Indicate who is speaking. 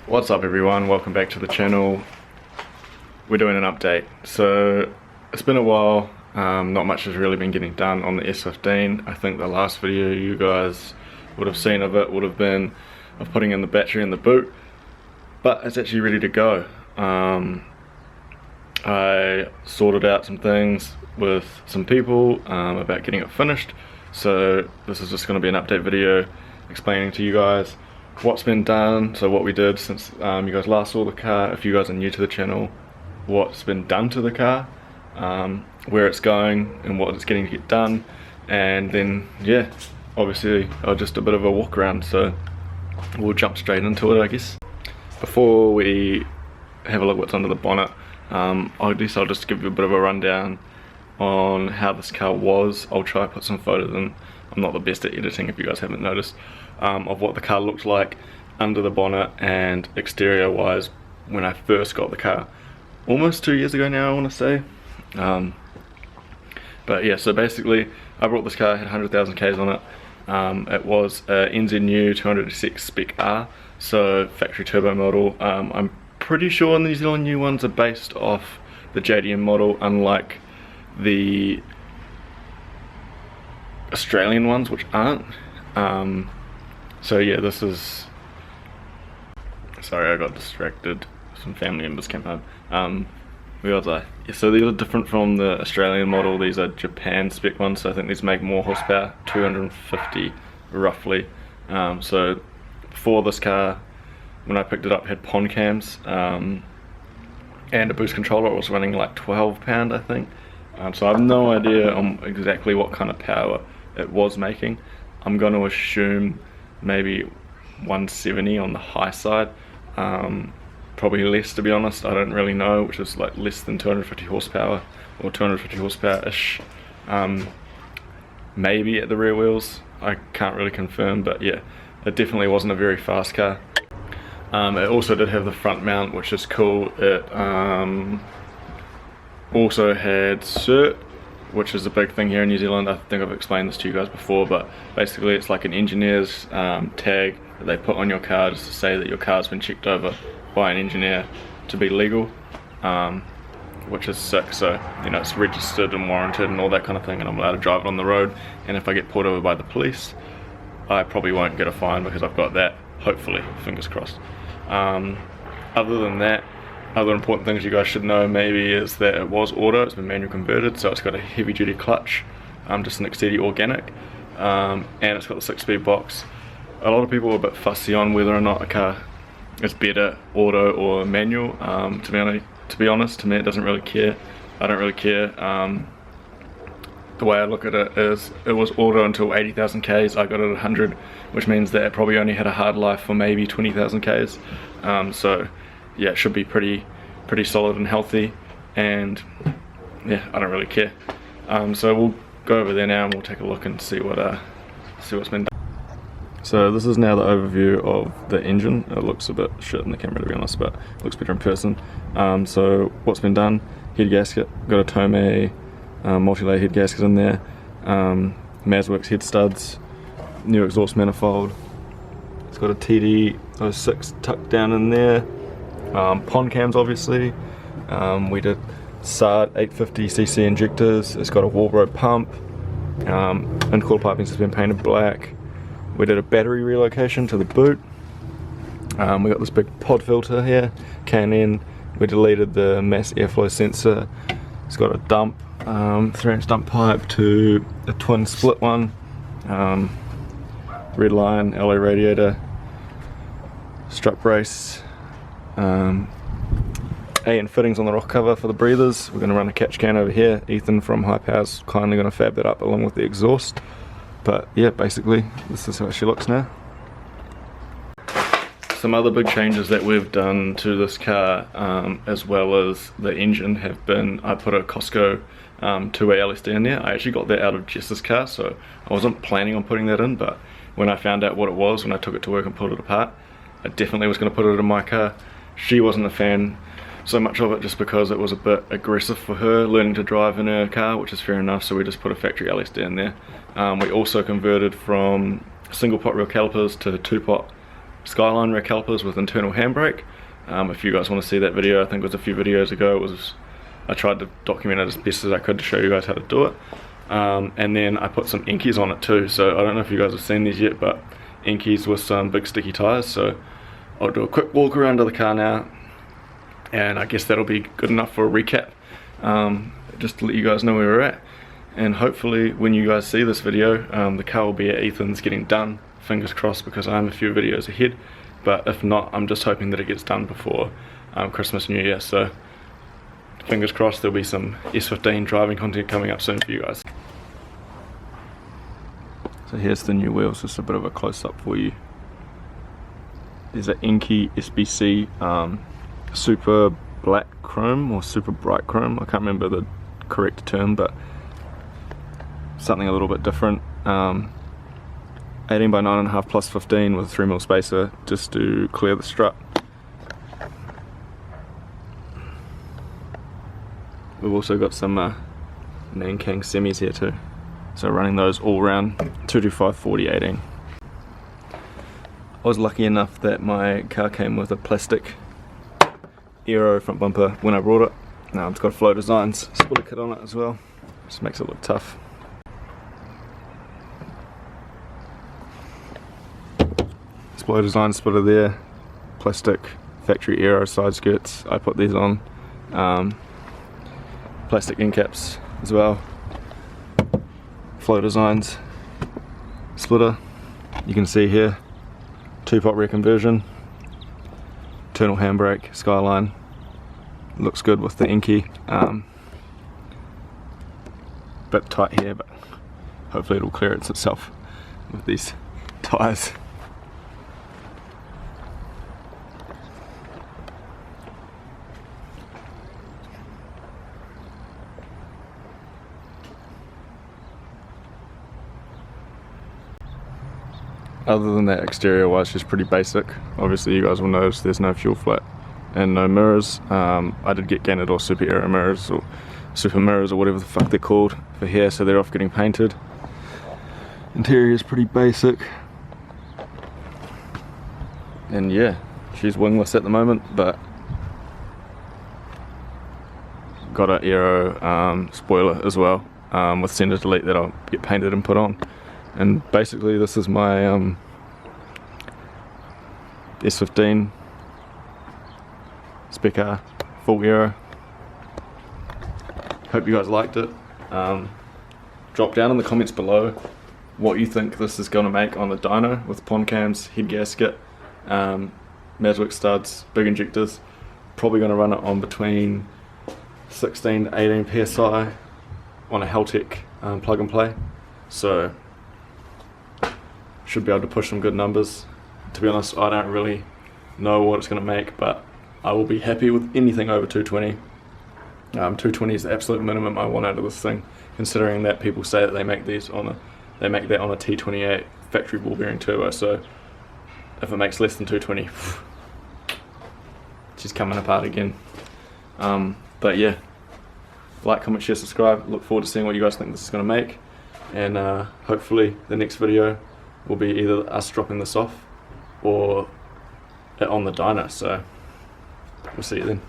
Speaker 1: What's up everyone, welcome back to the channel. We're doing an update. So it's been a while, not much has really been getting done on the S15. I think the last video you guys would have seen of it would have been of putting in the battery in the boot, but it's actually ready to go. I sorted out some things with some people about getting it finished, so this is just going to be an update video explaining to you guys what's been done, so what we did since you guys last saw the car. If you guys are new to the channel, what's been done to the car, where it's going and what it's getting to get done, and then yeah, obviously just a bit of a walk around, so we'll jump straight into it I guess. Before we have a look what's under the bonnet, I guess I'll just give you a bit of a rundown on how this car was. I'll try to put some photos in. I'm not the best at editing if you guys haven't noticed, of what the car looked like under the bonnet and exterior wise when I first got the car almost 2 years ago now, I want to say. But yeah, so basically I brought this car, had 100,000 Ks on it. It was a NZNU 206 Spec R, so factory turbo model. I'm pretty sure the New Zealand new ones are based off the JDM model, unlike the Australian ones which aren't. So yeah, this is, sorry I got distracted, some family members came home. Where was I? Yeah, so these are different from the Australian model. These are Japan spec ones, so I think these make more horsepower, 250 roughly. So before this car, when I picked it up, had pond cams and a boost controller. It was running like 12 pound I think. So I have no idea on exactly what kind of power it was making. I'm going to assume maybe 170 on the high side, probably less to be honest, I don't really know, which is like less than 250 horsepower or 250 horsepower ish, maybe at the rear wheels, I can't really confirm, but yeah, it definitely wasn't a very fast car. It also did have the front mount, which is cool. It also had cert, which is a big thing here in New Zealand. I think I've explained this to you guys before, but basically it's like an engineer's tag that they put on your car just to say that your car's been checked over by an engineer to be legal, which is sick. So you know, it's registered and warranted and all that kind of thing, and I'm allowed to drive it on the road. And if I get pulled over by the police, I probably won't get a fine because I've got that, hopefully, fingers crossed. Other than that, other important things you guys should know maybe is that it was auto, it's been manual converted, so it's got a heavy duty clutch, just an XC organic, and it's got the 6-speed box. A lot of people are a bit fussy on whether or not a car is better auto or manual. To be honest, to me it doesn't really care. I don't really care. The way I look at it is, it was auto until 80,000 Ks, I got it at 100, which means that it probably only had a hard life for maybe 20,000 Ks. So yeah, it should be pretty solid and healthy, and yeah, I don't really care. So we'll go over there now and we'll take a look and see what's been done. So this is now the overview of the engine. It looks a bit shit in the camera to be honest, but it looks better in person. So what's been done: head gasket, got a Tomei multi-layer head gasket in there, Mazworks head studs, new exhaust manifold. It's got a TD06 tucked down in there. Pond cams obviously. We did SART 850cc injectors. It's got a Walbro pump. Intercooler piping has been painted black. We did a battery relocation to the boot. We got this big pod filter here, K&N. We deleted the mass airflow sensor. It's got a dump, 3-inch dump pipe to a twin split one. Red line, alloy radiator, strut brace. AN fittings on the rock cover for the breathers. We're going to run a catch can over here. Ethan from High Power's kindly going to fab that up along with the exhaust. But yeah, basically this is how she looks now. Some other big changes that we've done to this car, as well as the engine, have been, I put a Costco 2-way LSD in there. I actually got that out of Jess's car, so I wasn't planning on putting that in, but when I found out what it was, when I took it to work and pulled it apart, I definitely was going to put it in my car. She wasn't a fan so much of it just because it was a bit aggressive for her learning to drive in her car, which is fair enough, so we just put a factory LSD in there. We also converted from single pot rear calipers to 2-pot Skyline rear calipers with internal handbrake. If you guys want to see that video, I think it was a few videos ago, I tried to document it as best as I could to show you guys how to do it. And then I put some Inkies on it too, so I don't know if you guys have seen these yet, but Inkies with some big sticky tyres. So I'll do a quick walk around to the car now, and I guess that'll be good enough for a recap, just to let you guys know where we're at. And hopefully when you guys see this video, the car will be at Ethan's getting done, fingers crossed, because I am a few videos ahead. But if not, I'm just hoping that it gets done before Christmas, New Year. So fingers crossed there'll be some S15 driving content coming up soon for you guys. So here's the new wheels, just a bit of a close-up for you. There's an Inky SBC super black chrome or super bright chrome. I can't remember the correct term, but something a little bit different. 18 by 9.5 plus 15 with a 3mm spacer just to clear the strut. We've also got some Nankang semis here too, so running those all round 225 40 18. I was lucky enough that my car came with a plastic aero front bumper when I brought it. Now it's got Flow Designs spoiler kit on it as well, just makes it look tough. Flow Design splitter there, plastic factory aero side skirts, I put these on. Plastic end caps as well. Flow Designs splitter, you can see here, 2-pot rear conversion, internal handbrake, Skyline, looks good with the Inky. Bit tight here, but hopefully it'll clear itself with these tyres. Other than that, exterior wise, she's pretty basic. Obviously you guys will notice there's no fuel flat and no mirrors. I did get Ganador Super Aero mirrors or Super Mirrors or whatever the fuck they're called for here, so they're off getting painted. Interior is pretty basic. And yeah, she's wingless at the moment, but got an aero spoiler as well, with center delete that I'll get painted and put on. And basically this is my S15 spec car, full aero. Hope you guys liked it. Drop down in the comments below what you think this is going to make on the dyno with pond cams, head gasket, Maswick studs, big injectors. Probably going to run it on between 16 to 18 psi on a Haltech plug and play. So should be able to push some good numbers. To be honest, I don't really know what it's going to make, but I will be happy with anything over 220. 220 is the absolute minimum I want out of this thing, considering that people say that they make that on a T28 factory ball bearing turbo. So if it makes less than 220, she's coming apart again. But yeah, like, comment, share, subscribe. Look forward to seeing what you guys think this is going to make, and hopefully the next video will be either us dropping this off or it on the dyno. So we'll see you then.